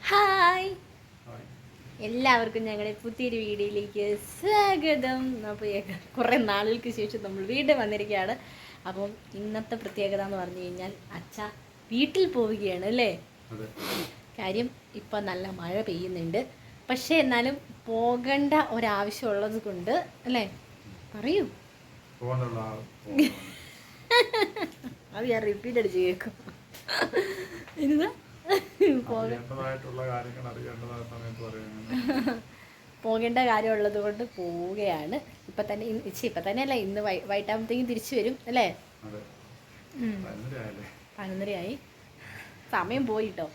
Hi, എല്ലാവർക്കും ഞങ്ങളുടെ പുതിയൊരു വീഡിയോയിലേക്ക് സ്വാഗതം. അപ്പോൾ കുറേ നാളുകൾക്ക് ശേഷം നമ്മൾ വീണ്ടും വന്നിരിക്കുകയാണ്. അപ്പം ഇന്നത്തെ പ്രത്യേകത എന്ന് പറഞ്ഞു കഴിഞ്ഞാൽ അച്ഛ വീട്ടിൽ പോവുകയാണ് അല്ലേ? കാര്യം ഇപ്പം നല്ല മഴ പെയ്യുന്നുണ്ട്, പക്ഷേ എന്നാലും പോകേണ്ട ഒരാവശ്യമുള്ളത് കൊണ്ട് അല്ലേ? പറയൂ. അത് ഞാൻ റിപ്പീറ്റ് അടിച്ച് കേൾക്കും. ഇതാ പോകേണ്ട കാര്യമുള്ളത് കൊണ്ട് പോവുകയാണ്. ഇപ്പം തന്നെ അല്ല, ഇന്ന് വൈകിട്ടാകുമ്പോഴത്തേക്കും തിരിച്ചു വരും അല്ലേ? 11:30 സമയം പോയിട്ടോ.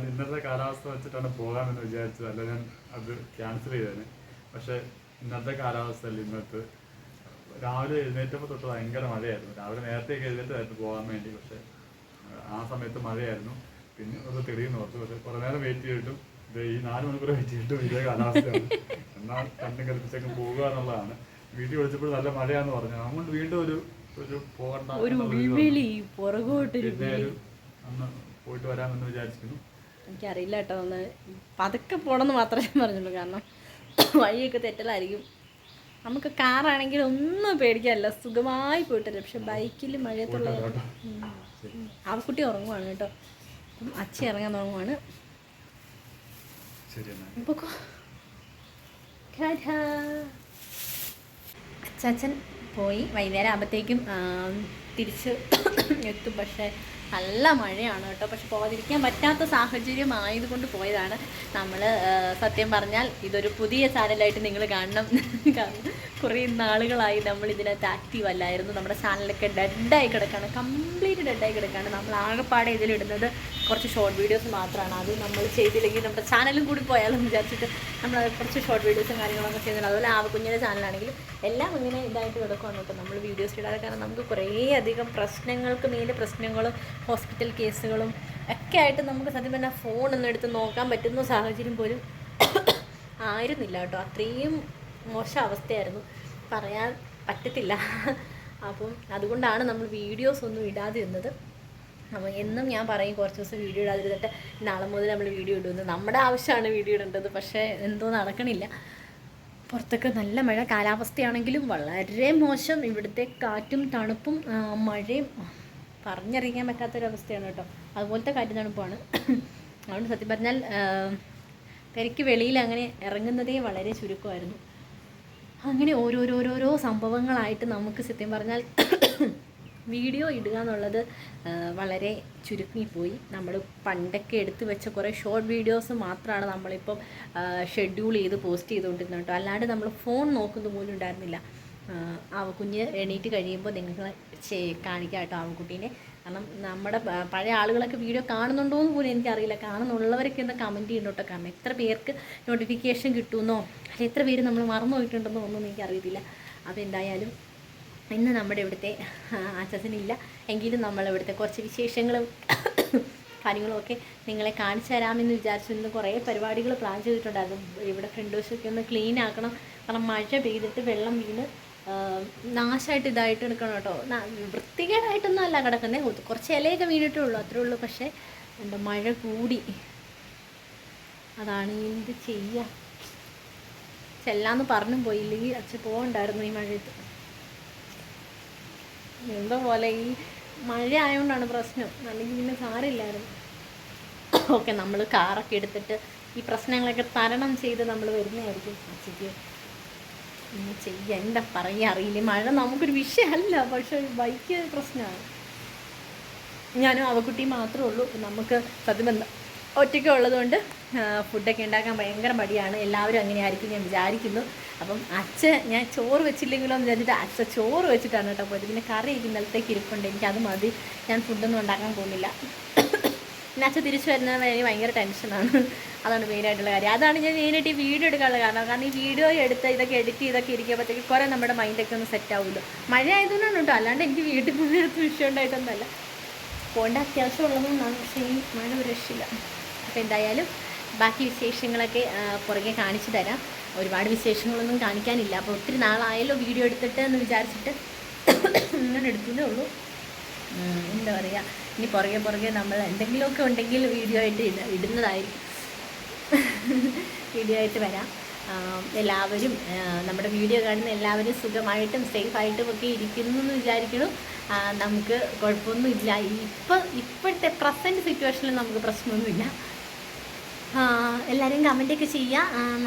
ഇന്നത്തെ കാലാവസ്ഥ വെച്ചിട്ടാണ് പോകാമെന്ന് വിചാരിച്ചത്, അല്ല ഞാൻ അത് ക്യാൻസൽ ചെയ്തേനെ. പക്ഷെ ഇന്നത്തെ കാലാവസ്ഥയല്ല. ഇന്നത്തെ രാവിലെ എഴുന്നേറ്റപ്പോൾ തൊട്ട് ഭയങ്കര മഴയായിരുന്നു. രാവിലെ നേരത്തെയൊക്കെ എഴുന്നേറ്റായിരുന്നു പോകാൻ വേണ്ടി, പക്ഷെ ആ സമയത്ത് മഴയായിരുന്നു. പിന്നെ അത് തെളിയുന്നു ഓർത്തു. പക്ഷെ കുറെ നേരം വെയിറ്റ് ചെയ്തിട്ടും ഈ 4 മണിക്കൂർ വെയിറ്റ് ചെയ്തിട്ടും ഇതേ കാലാവസ്ഥയാണ്. എന്നാൽ കണ്ണും കൽപ്പിച്ചൊക്കെ പോകുക എന്നുള്ളതാണ്. വീട്ടിൽ വിളിച്ചപ്പോൾ നല്ല മഴയാന്ന് പറഞ്ഞു. അതുകൊണ്ട് വീണ്ടും ഒരു പോകണ്ട, അന്ന് പോയിട്ട് വരാമെന്ന് വിചാരിച്ചിരുന്നു. എനിക്കറിയില്ല കേട്ടോ, ഒന്ന് പതുക്കെ പോകണമെന്ന് മാത്രമേ പറഞ്ഞുള്ളൂ. കാരണം വഴിയൊക്കെ തെറ്റലായിരിക്കും. നമുക്ക് കാറാണെങ്കിൽ ഒന്നും പേടിക്കാനില്ല, സുഖമായി പോയിട്ടില്ല. പക്ഷെ ബൈക്കിൽ മഴയത്തുള്ള ആവക്കുട്ടി ഉറങ്ങുവാണ് കേട്ടോ. അപ്പം അച്ഛ ഇറങ്ങാൻ തുടങ്ങുവാണ്. അച്ചാച്ചൻ പോയി, വൈകുന്നേരം ആകുമ്പോഴത്തേക്കും തിരിച്ച് എത്തും. പക്ഷേ നല്ല മഴയാണ് കേട്ടോ. പക്ഷെ പോകാതിരിക്കാൻ പറ്റാത്ത സാഹചര്യം ആയതുകൊണ്ട് പോയതാണ്. നമ്മൾ സത്യം പറഞ്ഞാൽ ഇതൊരു പുതിയ ചാനലായിട്ട് നിങ്ങൾ കാണണം. കാരണം കുറേ നാളുകളായി നമ്മൾ ഇതിനകത്ത് ആക്റ്റീവ് അല്ലായിരുന്നു. നമ്മുടെ ചാനലൊക്കെ ഡെഡായി കിടക്കുകയാണ്, കംപ്ലീറ്റ് ഡെഡായി കിടക്കുകയാണ്. നമ്മൾ ആകെപ്പാടെ ഇതിലിടുന്നത് കുറച്ച് ഷോർട്ട് വീഡിയോസ് മാത്രമാണ്. അത് നമ്മൾ ചെയ്തില്ലെങ്കിൽ നമ്മുടെ ചാനലും കൂടി പോയാലും വിചാരിച്ചിട്ട് നമ്മൾ കുറച്ച് ഷോർട്ട് വീഡിയോസും കാര്യങ്ങളൊക്കെ ചെയ്യുന്നുണ്ട്. അതുപോലെ ആവക്കുഞ്ഞിൻ്റെ ചാനലാണെങ്കിലും എല്ലാം ഇങ്ങനെ ഇതായിട്ട് കിടക്കുകയാണ് കേട്ടോ. നമ്മൾ വീഡിയോസ് ഇടാതെ കാരണം നമുക്ക് കുറേ അധികം പ്രശ്നങ്ങൾക്ക് മേലെ പ്രശ്നങ്ങളും ഹോസ്പിറ്റൽ കേസുകളും ഒക്കെ ആയിട്ട് നമുക്ക് സത്യം പറഞ്ഞാൽ ഫോണൊന്നും എടുത്ത് നോക്കാൻ പറ്റുന്ന സാഹചര്യം പോലും ആയിരുന്നില്ല കേട്ടോ. അത്രയും മോശം അവസ്ഥയായിരുന്നു, പറയാൻ പറ്റത്തില്ല. അപ്പം അതുകൊണ്ടാണ് നമ്മൾ വീഡിയോസ് ഒന്നും ഇടാതിരുന്നത്. അപ്പോൾ എന്നും ഞാൻ പറയും കുറച്ച് ദിവസം വീഡിയോ ഇടാതിരുന്നിട്ട് നാളെ മുതൽ നമ്മൾ വീഡിയോ ഇടുന്നത്. നമ്മുടെ ആവശ്യമാണ് വീഡിയോ ഇടേണ്ടത്, പക്ഷേ എന്തോ നടക്കണില്ല. പുറത്തൊക്കെ നല്ല മഴ, കാലാവസ്ഥയാണെങ്കിലും വളരെ മോശം. ഇവിടുത്തെ കാറ്റും തണുപ്പും മഴയും പറഞ്ഞറിയിക്കാൻ പറ്റാത്തൊരവസ്ഥയാണ് കേട്ടോ. അതുപോലത്തെ കാറ്റും തണുപ്പാണ്. അതുകൊണ്ട് സത്യം പറഞ്ഞാൽ പെരയ്ക്ക് വെളിയിൽ അങ്ങനെ ഇറങ്ങുന്നതേ വളരെ ചുരുക്കമായിരുന്നു. അങ്ങനെ ഓരോരോരോരോ സംഭവങ്ങളായിട്ട് നമുക്ക് സത്യം പറഞ്ഞാൽ വീഡിയോ ഇടുക എന്നുള്ളത് വളരെ ചുരുങ്ങിപ്പോയി. നമ്മൾ പണ്ടൊക്കെ എടുത്തു വെച്ച കുറേ ഷോർട്ട് വീഡിയോസ് മാത്രമാണ് നമ്മളിപ്പം ഷെഡ്യൂൾ ചെയ്ത് പോസ്റ്റ് ചെയ്തുകൊണ്ടിരുന്നത് കേട്ടോ. അല്ലാണ്ട് നമ്മൾ ഫോൺ നോക്കുന്നത് പോലും ഉണ്ടായിരുന്നില്ല. ആവക്കുഞ്ഞ് എണീറ്റ് കഴിയുമ്പോൾ നിങ്ങൾക്ക് കാണിക്കാം കേട്ടോ ആവക്കുട്ടീനെ. കാരണം നമ്മുടെ പഴയ ആളുകളൊക്കെ വീഡിയോ കാണുന്നുണ്ടോ എന്ന് പോലും എനിക്കറിയില്ല. കാണുന്നുള്ളവരൊക്കെ എന്താ കമൻറ്റ് ചെയ്യണം കേട്ടോ. കാരണം എത്ര പേർക്ക് നോട്ടിഫിക്കേഷൻ കിട്ടുമെന്നോ അല്ലെങ്കിൽ എത്ര പേര് നമ്മൾ മറന്നു പോയിട്ടുണ്ടെന്നോ ഒന്നും എനിക്കറിയത്തില്ല. അപ്പോൾ എന്തായാലും ഇന്ന് നമ്മുടെ ഇവിടുത്തെ അച്ഛനില്ല എങ്കിലും നമ്മളിവിടുത്തെ കുറച്ച് വിശേഷങ്ങളും കാര്യങ്ങളും ഒക്കെ നിങ്ങളെ കാണിച്ചു തരാമെന്ന് വിചാരിച്ചു. ഇന്ന് കുറേ പരിപാടികൾ പ്ലാൻ ചെയ്തിട്ടുണ്ടായിരുന്നു. ഇവിടെ ഫ്രണ്ട് വശമൊക്കെ ഒന്ന് ക്ലീൻ ആക്കണം. കാരണം മഴ പെയ്തിട്ട് വെള്ളം വീണ് നാശമായിട്ട് ഇതായിട്ട് എടുക്കണം കേട്ടോ. വൃത്തികേടായിട്ടൊന്നും അല്ല കിടക്കുന്നത്, കുറച്ച് ഇലയൊക്കെ വീണിട്ടേ ഉള്ളൂ, അത്രേ ഉള്ളൂ. പക്ഷേ എന്താ മഴ കൂടി, അതാണ് എന്ത് ചെയ്യുക. ചെല്ലാന്ന് പറഞ്ഞും പോയില്ലെങ്കിൽ അച്ഛൻ പോകണ്ടായിരുന്നു ഈ മഴയത്ത്. എന്തോ പോലെ ഈ മഴ ആയതുകൊണ്ടാണ് പ്രശ്നം, അല്ലെങ്കിൽ പിന്നെ സാരമില്ലായിരുന്നു. ഓക്കെ, നമ്മൾ കാറൊക്കെ എടുത്തിട്ട് ഈ പ്രശ്നങ്ങളൊക്കെ തരണം ചെയ്ത് നമ്മൾ വരുന്നതായിരിക്കും. അച്ഛക്ക് ഇനി ചെയ്യുക എന്താ പറയുക അറിയില്ല. മഴ നമുക്കൊരു വിഷയമല്ല, പക്ഷേ ബൈക്ക് പ്രശ്നമാണ്. ഞാനും അവക്കുട്ടിയും മാത്രമേ ഉള്ളൂ. നമുക്ക് സത്യം ഒറ്റയ്ക്ക് ഉള്ളതുകൊണ്ട് ഫുഡൊക്കെ ഉണ്ടാക്കാൻ ഭയങ്കര മടിയാണ്. എല്ലാവരും അങ്ങനെ ആയിരിക്കും ഞാൻ വിചാരിക്കുന്നു. അപ്പം ഞാൻ ചോറ് വെച്ചില്ലെങ്കിലോ എന്ന് വിചാരിച്ചിട്ട് അച്ഛ ചോറ് വെച്ചിട്ടാണ് കേട്ടോ പോയത്. പിന്നെ കറി ഇന്നലത്തേക്ക് ഇരിപ്പുണ്ട്, എനിക്കത് മതി. ഞാൻ ഫുഡൊന്നും ഉണ്ടാക്കാൻ പോകുന്നില്ല. പിന്നെ അച്ഛൻ തിരിച്ചു വരുന്നത് എനിക്ക് ഭയങ്കര ടെൻഷനാണ്. അതാണ് മെയിനായിട്ടുള്ള കാര്യം. അതാണ് ഞാൻ മെയിനായിട്ട് ഈ വീഡിയോ എടുക്കാനുള്ള കാരണം ഈ വീഡിയോ എടുത്ത് ഇതൊക്കെ എഡിറ്റ് ചെയ്തൊക്കെ ഇരിക്കുമ്പോഴത്തേക്ക് കുറേ നമ്മുടെ മൈൻഡൊക്കെ ഒന്ന് സെറ്റ് ആവുമല്ലോ. മഴ ആയതുകൊണ്ടാണ് കേട്ടോ, അല്ലാണ്ട് എനിക്ക് വീട്ടിൽ പോകുന്നതിനകത്ത് വിഷയം ഉണ്ടായിട്ടൊന്നുമല്ല. പോകേണ്ട അത്യാവശ്യമുള്ളതൊന്നാണ്, പക്ഷേ ഈ മഴ ഒരു രക്ഷയില്ല. അപ്പോൾ എന്തായാലും ബാക്കി വിശേഷങ്ങളൊക്കെ പുറകെ കാണിച്ചു തരാം. ഒരുപാട് വിശേഷങ്ങളൊന്നും കാണിക്കാനില്ല. അപ്പോൾ ഒത്തിരി നാളായല്ലോ വീഡിയോ എടുത്തിട്ട് എന്ന് വിചാരിച്ചിട്ട് ഇങ്ങനെ എടുത്തതേ ഉള്ളൂ. എന്താ പറയുക, ഇനി പുറകെ നമ്മൾ എന്തെങ്കിലുമൊക്കെ ഉണ്ടെങ്കിൽ വീഡിയോ ആയിട്ട് ഇടുന്നതായിരിക്കും. വീഡിയോ ആയിട്ട് വരാം. എല്ലാവരും നമ്മുടെ വീഡിയോ കാണുന്ന എല്ലാവരും സുഖമായിട്ടും സേഫായിട്ടും ഒക്കെ ഇരിക്കുന്നു എന്ന് വിചാരിക്കണം. നമുക്ക് കുഴപ്പമൊന്നുമില്ല. ഇപ്പോഴത്തെ പ്രസൻറ്റ് സിറ്റുവേഷനിൽ നമുക്ക് പ്രശ്നമൊന്നുമില്ല. എല്ലാവരും കമൻറ്റൊക്കെ ചെയ്യുക.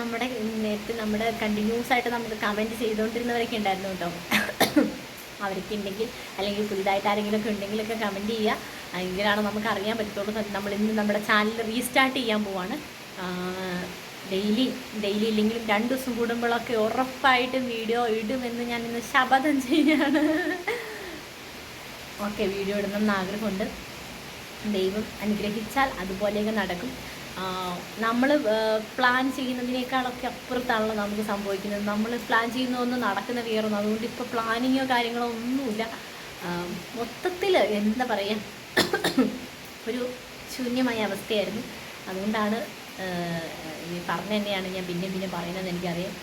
നേരത്തെ നമ്മുടെ കണ്ടിന്യൂസ് ആയിട്ട് നമുക്ക് കമൻറ്റ് ചെയ്തുകൊണ്ടിരുന്നവരൊക്കെ ഉണ്ടായിരുന്നു കേട്ടോ. അവരൊക്കെ ഉണ്ടെങ്കിൽ അല്ലെങ്കിൽ പുതിയതായിട്ട് ആരെങ്കിലുമൊക്കെ ഉണ്ടെങ്കിലൊക്കെ കമൻറ്റ് ചെയ്യുക. എങ്കിലാണ് നമുക്ക് അറിയാൻ പറ്റത്തുള്ളൂ. നമ്മളിന്ന് നമ്മുടെ ചാനൽ റീസ്റ്റാർട്ട് ചെയ്യാൻ പോവാണ്. ഡെയിലി ഇല്ലെങ്കിലും 2 ദിവസം കൂടുമ്പോഴൊക്കെ ഉറപ്പായിട്ടും വീഡിയോ ഇടുമെന്ന് ഞാൻ ഇന്ന് ശപഥം ചെയ്യാണ്. ഓക്കെ, വീഡിയോ ഇടണമെന്ന് ആഗ്രഹമുണ്ട്. ദൈവം അനുഗ്രഹിച്ചാൽ അതുപോലെയൊക്കെ നടക്കും. നമ്മൾ പ്ലാൻ ചെയ്യുന്നതിനേക്കാളൊക്കെ അപ്പുറത്താണല്ലോ നമുക്ക് സംഭവിക്കുന്നത്. നമ്മൾ പ്ലാൻ ചെയ്യുന്ന ഒന്ന് നടക്കുന്ന വേറൊന്നും. അതുകൊണ്ട് ഇപ്പോൾ പ്ലാനിങ്ങോ കാര്യങ്ങളോ ഒന്നുമില്ല. മൊത്തത്തിൽ എന്താ പറയുക, ഒരു ശൂന്യമായ അവസ്ഥയായിരുന്നു. അതുകൊണ്ടാണ് ഈ പറഞ്ഞു തന്നെയാണ് ഞാൻ പിന്നെ പറയുന്നത്. എനിക്കറിയാം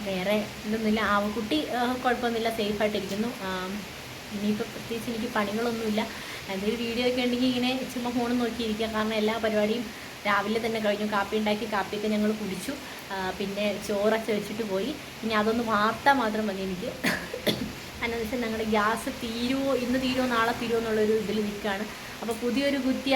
വേറെ ഇതൊന്നുമില്ല. ആവക്കുട്ടി കുഴപ്പമൊന്നുമില്ല, സേഫായിട്ടിരിക്കുന്നു. ഇനിയിപ്പോൾ പ്രത്യേകിച്ച് എനിക്ക് പണികളൊന്നുമില്ല. എന്തെങ്കിലും വീഡിയോ ഒക്കെ ഉണ്ടെങ്കിൽ ഇങ്ങനെ ചുമ്മാ ഫോൺ നോക്കിയിരിക്കുക. കാരണം എല്ലാ പരിപാടിയും രാവിലെ തന്നെ കഴിഞ്ഞു. കാപ്പി ഉണ്ടാക്കി, കാപ്പിയൊക്കെ ഞങ്ങൾ കുടിച്ചു. പിന്നെ ചോറൊക്കെ വെച്ചിട്ട് പോയി. ഇനി അതൊന്ന് വാർത്താൽ മാത്രം മതി എനിക്ക്. അതിനെന്ന് വെച്ചാൽ ഞങ്ങളുടെ ഗ്യാസ് ഇന്ന് തീരുമോ നാളെ തീരുമോ എന്നുള്ളൊരു ഇതിൽ നിൽക്കുകയാണ്. അപ്പോൾ പുതിയൊരു കുറ്റി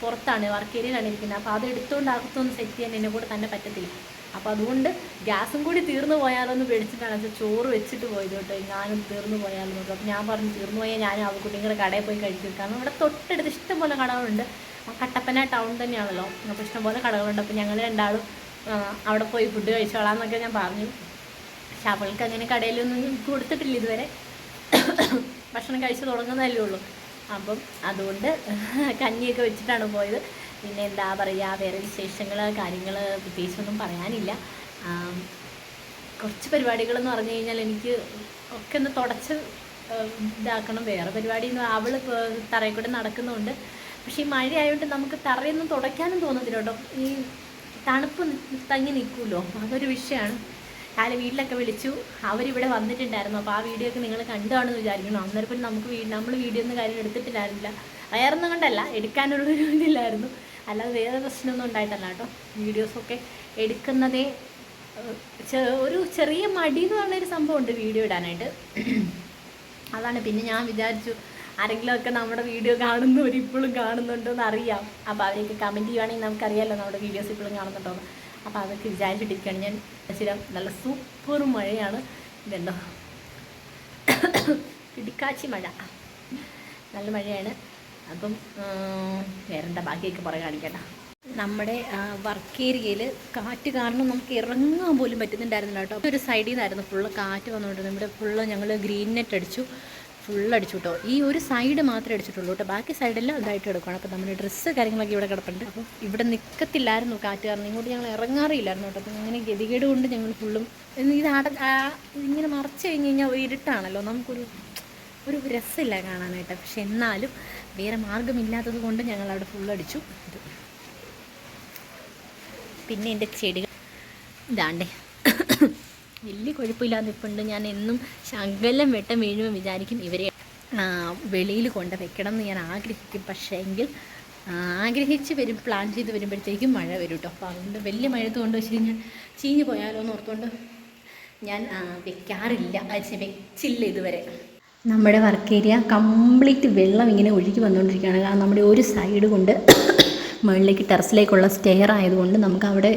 പുറത്താണ്, വർക്ക് ഏരിയയിലാണ് ഇരിക്കുന്നത്. അപ്പോൾ അത് എടുത്തുകൊണ്ട് അകത്തൊന്ന് സെറ്റ് ചെയ്യാൻ എന്നെ കൂടെ തന്നെ പറ്റത്തില്ല. അപ്പോൾ അതുകൊണ്ട് ഗ്യാസും കൂടി തീർന്നു പോയാലോന്ന് പേടിച്ചിട്ടാണ് വെച്ചാൽ ചോറ് വെച്ചിട്ട് പോയത് കേട്ടോ. ഞാനും തീർന്നു പോയാലും നോക്കും. അപ്പോൾ ഞാൻ പറഞ്ഞു തീർന്നു പോയാൽ ഞാനും ആ കുട്ടികളുടെ കടയിൽ പോയി കഴിക്കും. കാരണം ഇവിടെ തൊട്ടടുത്ത് ഇഷ്ടംപോലെ കടകളുണ്ട്. കട്ടപ്പന ടൗൺ തന്നെയാണല്ലോ. അപ്പോൾ ഇഷ്ടംപോലെ കടകളുണ്ട്. അപ്പോൾ ഞങ്ങൾ രണ്ടാളും അവിടെ പോയി ഫുഡ് കഴിച്ചോളാം എന്നൊക്കെ ഞാൻ പറഞ്ഞു. പക്ഷെ അവൾക്ക് അങ്ങനെ കടയിലൊന്നും കൊടുത്തിട്ടില്ല ഇതുവരെ. ഭക്ഷണം കഴിച്ച് തുടങ്ങുന്നതല്ലേ ഉള്ളൂ. അപ്പം അതുകൊണ്ട് കഞ്ഞിയൊക്കെ വെച്ചിട്ടാണ് പോയത്. പിന്നെ എന്താ പറയുക, വേറെ വിശേഷങ്ങൾ കാര്യങ്ങൾ പ്രത്യേകിച്ചൊന്നും പറയാനില്ല. കുറച്ച് പരിപാടികളെന്ന് പറഞ്ഞു കഴിഞ്ഞാൽ എനിക്ക് ഒക്കെ ഒന്ന് തുടച്ച് ഇതാക്കണം. വേറെ പരിപാടിയൊന്നും അവൾ തറയിൽ കൂടെ നടക്കുന്നുണ്ട്. പക്ഷേ ഈ മഴയായതുകൊണ്ട് നമുക്ക് തറയൊന്നും തുടയ്ക്കാനും തോന്നുന്നില്ല കേട്ടോ. ഈ തണുപ്പ് തങ്ങി നിൽക്കുമല്ലോ, അതൊരു വിഷയമാണ്. കാലം വീട്ടിലൊക്കെ വിളിച്ചു, അവരിവിടെ വന്നിട്ടുണ്ടായിരുന്നു. അപ്പോൾ ആ വീഡിയോ ഒക്കെ നിങ്ങൾ കണ്ടുകാണെന്ന് വിചാരിക്കണം. അന്നേരം പിന്നെ നമ്മൾ വീഡിയോ ഒന്നും കാര്യം എടുത്തിട്ടില്ലായിരുന്നില്ല. വേറൊന്നും കൊണ്ടല്ല, എടുക്കാനുള്ളൊരു ഇതില്ലായിരുന്നു. അല്ലാതെ വേറെ പ്രശ്നമൊന്നും ഉണ്ടായിട്ടല്ല കേട്ടോ. വീഡിയോസൊക്കെ എടുക്കുന്നതേ ഒരു ചെറിയ മടി എന്ന് പറഞ്ഞൊരു സംഭവമുണ്ട് വീഡിയോ ഇടാനായിട്ട്. അതാണ്. പിന്നെ ഞാൻ വിചാരിച്ചു ആരെങ്കിലുമൊക്കെ നമ്മുടെ വീഡിയോ കാണുന്നവർ ഇപ്പോഴും കാണുന്നുണ്ടോ എന്ന് അറിയാം. അപ്പോൾ അവരെയൊക്കെ കമൻറ്റ് ചെയ്യുവാണെങ്കിൽ നമുക്കറിയാമല്ലോ നമ്മുടെ വീഡിയോസ് ഇപ്പോഴും കാണുന്നുണ്ടോ. അപ്പോൾ അതൊക്കെ വിചാരിച്ചിട്ടിരിക്കുകയാണ് ഞാൻ. ശരിക്കും നല്ല സൂപ്പർ മഴയാണ്. ഇതുണ്ടോ, ഇടിക്കാച്ചി മഴ, നല്ല മഴയാണ്. അപ്പം വേറെന്താ ബാക്കിയൊക്കെ പറയാൻ കാണിക്കട്ടെ. നമ്മുടെ വർക്ക് ഏരിയയിൽ കാറ്റ് കാരണം നമുക്ക് ഇറങ്ങാൻ പോലും പറ്റുന്നുണ്ടായിരുന്നില്ല കേട്ടോ. ഒരു സൈഡിൽ നിന്നായിരുന്നു ഫുള്ള് കാറ്റ് വന്നുകൊണ്ടിരുന്നത്. ഇവിടെ ഫുള്ള് ഞങ്ങൾ ഗ്രീൻ നെറ്റ് അടിച്ചു, ഫുള്ളടിച്ചു കേട്ടോ. ഈ ഒരു സൈഡ് മാത്രമേ അടിച്ചിട്ടുള്ളൂ കേട്ടോ. ബാക്കി സൈഡെല്ലാം ഇതായിട്ട് കിടക്കുകയാണ്. അപ്പോൾ നമ്മുടെ ഡ്രസ്സ് കാര്യങ്ങളൊക്കെ ഇവിടെ കിടപ്പുണ്ട്. അപ്പം ഇവിടെ നിൽക്കത്തില്ലായിരുന്നു കാറ്റ് കാരണം. ഇങ്ങോട്ട് ഞങ്ങൾ ഇറങ്ങാറില്ലായിരുന്നു കേട്ടോ. അപ്പം അങ്ങനെ ഗതികേട് കൊണ്ട് ഞങ്ങൾ ഫുള്ളും ഇങ്ങനെ മറച്ചു കഴിഞ്ഞ് കഴിഞ്ഞാൽ ഇരുട്ടാണല്ലോ, നമുക്കൊരു രസമില്ല കാണാനായിട്ട്. പക്ഷെ എന്നാലും വേറെ മാർഗ്ഗമില്ലാത്തത് കൊണ്ട് ഞങ്ങൾ അവിടെ ഫുള്ളടിച്ചു. പിന്നെ എൻ്റെ ചെടികൾ ഇതാണ്ടേ വലിയ കുഴപ്പമില്ലാതെ ഇപ്പുണ്ട്. ഞാൻ എന്നും ശകലം വെട്ടം വീഴുമ്പോൾ വിചാരിക്കും ഇവരെ വെളിയിൽ കൊണ്ട് വെക്കണം എന്ന് ഞാൻ ആഗ്രഹിക്കും. പക്ഷേ എങ്കിൽ ആഗ്രഹിച്ച് പ്ലാൻ ചെയ്ത് വരുമ്പോഴത്തേക്കും മഴ വരും കേട്ടോ. അപ്പോൾ അതുകൊണ്ട് വലിയ മഴത്ത് കൊണ്ട് വെച്ച് കഴിഞ്ഞാൽ ചീഞ്ഞ് പോയാലോ എന്ന് ഓർത്തുകൊണ്ട് ഞാൻ വെച്ചില്ല ഇതുവരെ. നമ്മുടെ വർക്ക് ഏരിയ കംപ്ലീറ്റ് വെള്ളം ഇങ്ങനെ ഒഴുകി വന്നുകൊണ്ടിരിക്കുകയാണ്. കാരണം നമ്മുടെ ഒരു സൈഡ് കൊണ്ട് മുകളിലേക്ക് ടെറസിലേക്കുള്ള സ്റ്റെയർ ആയതുകൊണ്ട് നമുക്ക് അവിടെ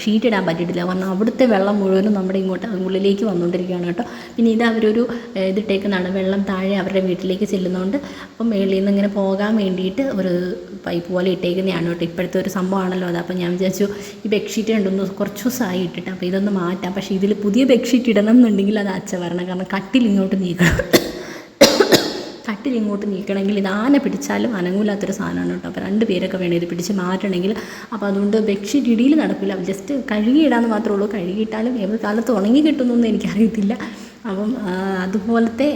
ഷീറ്റ് ഇടാൻ പറ്റിയിട്ടില്ല. കാരണം അവിടുത്തെ വെള്ളം മുഴുവനും നമ്മുടെ ഇങ്ങോട്ട് ഉള്ളിലേക്ക് വന്നുകൊണ്ടിരിക്കുകയാണ് കേട്ടോ. പിന്നെ ഇത് അവരൊരു ഇതിട്ടേക്കുന്നതാണ്, വെള്ളം താഴെ അവരുടെ വീട്ടിലേക്ക് ചെല്ലുന്നതുകൊണ്ട് അപ്പം മുകളിൽ നിന്ന് ഇങ്ങനെ പോകാൻ വേണ്ടിയിട്ട് ഒരു പൈപ്പ് പോലെ ഇട്ടേക്കുന്നതാണ് കേട്ടോ. ഇപ്പോഴത്തെ ഒരു സംഭവമാണല്ലോ അത്. അപ്പോൾ ഞാൻ വിചാരിച്ചു ഈ ബെഡ്ഷീറ്റ് ഉണ്ടെന്ന് കുറച്ച് ദിവസമായി ഇട്ടിട്ട്, അപ്പോൾ ഇതൊന്ന് മാറ്റാം. പക്ഷേ ഇതിൽ പുതിയ ബെഡ്ഷീറ്റ് ഇടണം എന്നുണ്ടെങ്കിൽ അത് അച്ഛൻ വരണം. കാരണം കട്ടിൽ ഇങ്ങോട്ട് നീക്കണമെങ്കിൽ ഇത് ആന പിടിച്ചാലും അനങ്ങൂലാത്തൊരു സാധനമാണ് കേട്ടോ. അപ്പോൾ 2 പേരൊക്കെ വേണം ഇത് പിടിച്ച് മാറ്റണമെങ്കിൽ. അപ്പോൾ അതുകൊണ്ട് ബെഡ്ഷീറ്റ് ഇടിയിൽ നടക്കില്ല. ജസ്റ്റ് കഴുകിയിടാന്ന് മാത്രമേ ഉള്ളൂ. കഴുകിയിട്ടാലും ഏത് കാലത്ത് ഉണങ്ങി കിട്ടുന്നൊന്നും എനിക്കറിയത്തില്ല. അപ്പം അതുപോലത്തെ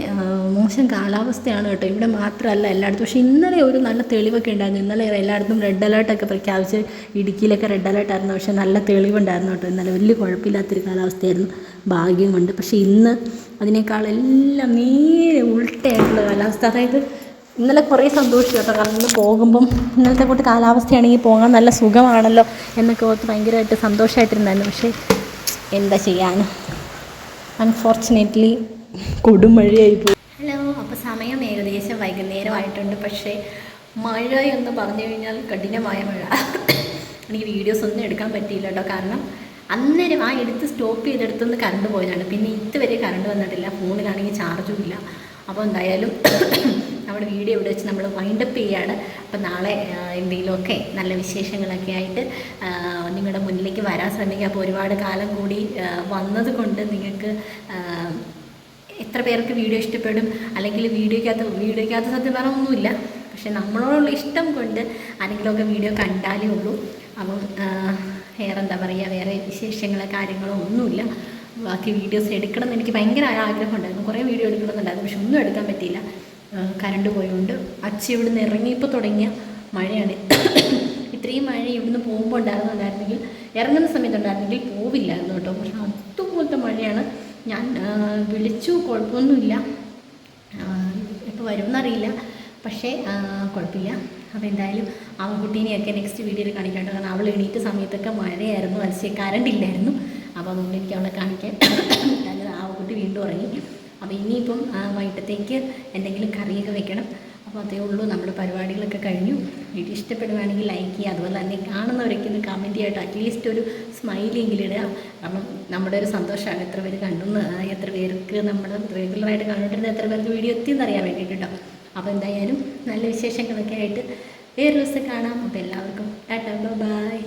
മോശം കാലാവസ്ഥയാണ് കേട്ടോ. ഇവിടെ മാത്രമല്ല എല്ലായിടത്തും. പക്ഷേ ഇന്നലെ ഒരു നല്ല തെളിവൊക്കെ ഉണ്ടായിരുന്നു. ഇന്നലെ എല്ലായിടത്തും റെഡ് അലേർട്ടൊക്കെ പ്രഖ്യാപിച്ച്, ഇടുക്കിയിലൊക്കെ റെഡ് അലേർട്ടായിരുന്നു. പക്ഷേ നല്ല തെളിവുണ്ടായിരുന്നു കേട്ടോ. ഇന്നലെ വലിയ കുഴപ്പമില്ലാത്തൊരു കാലാവസ്ഥയായിരുന്നു, ഭാഗ്യം കൊണ്ട്. പക്ഷേ ഇന്ന് അതിനേക്കാളെല്ലാം നേരെ ഉൾട്ടയായിട്ടുള്ള കാലാവസ്ഥ. അതായത് ഇന്നലെ കുറേ സന്തോഷിച്ചു കേട്ടോ, കാരണം ഇന്ന് പോകുമ്പം ഇന്നലത്തെ കൂട്ട് കാലാവസ്ഥയാണെങ്കിൽ പോകാൻ നല്ല സുഖമാണല്ലോ എന്നൊക്കെ ഓർത്ത് ഭയങ്കരമായിട്ട് സന്തോഷമായിട്ടിരുന്നായിരുന്നു. പക്ഷേ എന്താ ചെയ്യാൻ, അൺഫോർച്ചുനേറ്റ്ലി കൊടുമഴയായി പോയി. ഹലോ, അപ്പോൾ സമയം ഏകദേശം വൈകുന്നേരമായിട്ടുണ്ട്. പക്ഷേ മഴ എന്ന് പറഞ്ഞു കഴിഞ്ഞാൽ കഠിനമായ മഴ. എനിക്ക് വീഡിയോസ് ഒന്നും എടുക്കാൻ പറ്റിയില്ല കേട്ടോ, കാരണം അന്നേരം ആ എടുത്ത് സ്റ്റോപ്പ് ചെയ്തെടുത്തുനിന്ന് കറണ്ട് പോയതാണ്. പിന്നെ ഇതുവരെ കറണ്ട് വന്നിട്ടില്ല, ഫോണിലാണെങ്കിൽ ചാർജും ഇല്ല. അപ്പോൾ എന്തായാലും നമ്മുടെ വീഡിയോ ഇവിടെ വെച്ച് നമ്മൾ വൈൻഡപ്പ് ചെയ്യുകയാണ്. അപ്പോൾ നാളെ എന്തെങ്കിലുമൊക്കെ നല്ല വിശേഷങ്ങളൊക്കെ ആയിട്ട് നിങ്ങളുടെ മുന്നിലേക്ക് വരാൻ ശ്രമിക്കുക. അപ്പോൾ ഒരുപാട് കാലം കൂടി വന്നതുകൊണ്ട് നിങ്ങൾക്ക് എത്ര പേർക്ക് വീഡിയോ ഇഷ്ടപ്പെടും, അല്ലെങ്കിൽ വീഡിയോയ്ക്കകത്ത് സത്യം പറഞ്ഞൊന്നുമില്ല, പക്ഷെ നമ്മളോടുള്ള ഇഷ്ടം കൊണ്ട് ആരെങ്കിലുമൊക്കെ വീഡിയോ കണ്ടാലേ ഉള്ളൂ. അപ്പം വേറെ എന്താ പറയുക, വേറെ വിശേഷങ്ങളോ കാര്യങ്ങളോ ഒന്നുമില്ല. ബാക്കി വീഡിയോസ് എടുക്കണം എന്ന് എനിക്ക് ഭയങ്കര ആഗ്രഹം ഉണ്ടായിരുന്നു, കുറേ വീഡിയോ എടുക്കണമെന്നുണ്ടായിരുന്നു, പക്ഷെ ഒന്നും എടുക്കാൻ പറ്റിയില്ല, കറണ്ട് പോയതുകൊണ്ട്. അച്ഛൻ ഇവിടുന്ന് ഇറങ്ങിയപ്പോൾ തുടങ്ങിയ മഴയാണ്. ഇത്രയും മഴ ഇവിടുന്ന് പോകുമ്പോൾ ഉണ്ടായിരുന്നെങ്കിൽ, ഇറങ്ങുന്ന സമയത്തുണ്ടായിരുന്നെങ്കിൽ പോവില്ലായിരുന്നു കേട്ടോ. പക്ഷെ അതുപോലത്തെ മഴയാണ്. ഞാൻ വിളിച്ചു, കുഴപ്പമൊന്നുമില്ല, ഇപ്പോൾ വരുമെന്നറിയില്ല, പക്ഷേ കുഴപ്പമില്ല. അപ്പോൾ എന്തായാലും കുട്ടീനെയൊക്കെ നെക്സ്റ്റ് വീഡിയോയിൽ കാണിക്കാണ്ട്, കാരണം അവൾ എണീറ്റ സമയത്തൊക്കെ മഴയായിരുന്നു, പക്ഷേ കറണ്ട് ഇല്ലായിരുന്നു. അപ്പോൾ അതുകൊണ്ട് എനിക്ക് അവളെ കാണിക്കാൻ കുട്ടി വീണ്ടും ഉറങ്ങി. അപ്പോൾ ഇനിയിപ്പം വൈകിട്ടത്തേക്ക് എന്തെങ്കിലും കറിയൊക്കെ വെക്കണം. അപ്പോൾ അതേ ഉള്ളൂ, നമ്മുടെ പരിപാടികളൊക്കെ കഴിഞ്ഞു. വീഡിയോ ഇഷ്ടപ്പെടുവാണെങ്കിൽ ലൈക്ക് ചെയ്യുക, അതുപോലെ തന്നെ കാണുന്നവരൊക്കെ ഒന്ന് കമൻറ്റ് ചെയ്യട്ടോ, അറ്റ്ലീസ്റ്റ് ഒരു സ്മൈലെങ്കിലും ഇടുക. കാരണം നമ്മുടെ ഒരു സന്തോഷമാണ് എത്ര പേര് കണ്ടെന്ന്, എത്ര പേർക്ക് നമ്മൾ റെഗുലറായിട്ട് കണ്ടുകൊണ്ടിരുന്ന എത്ര പേർക്ക് വീഡിയോ എത്തിയെന്ന് അറിയാൻ വേണ്ടിയിട്ടോ. അപ്പോൾ എന്തായാലും നല്ല വിശേഷങ്ങളൊക്കെ ആയിട്ട് വേറൊരു ദിവസം കാണാം. അപ്പോൾ എല്ലാവർക്കും ടാറ്റാ, ബൈ.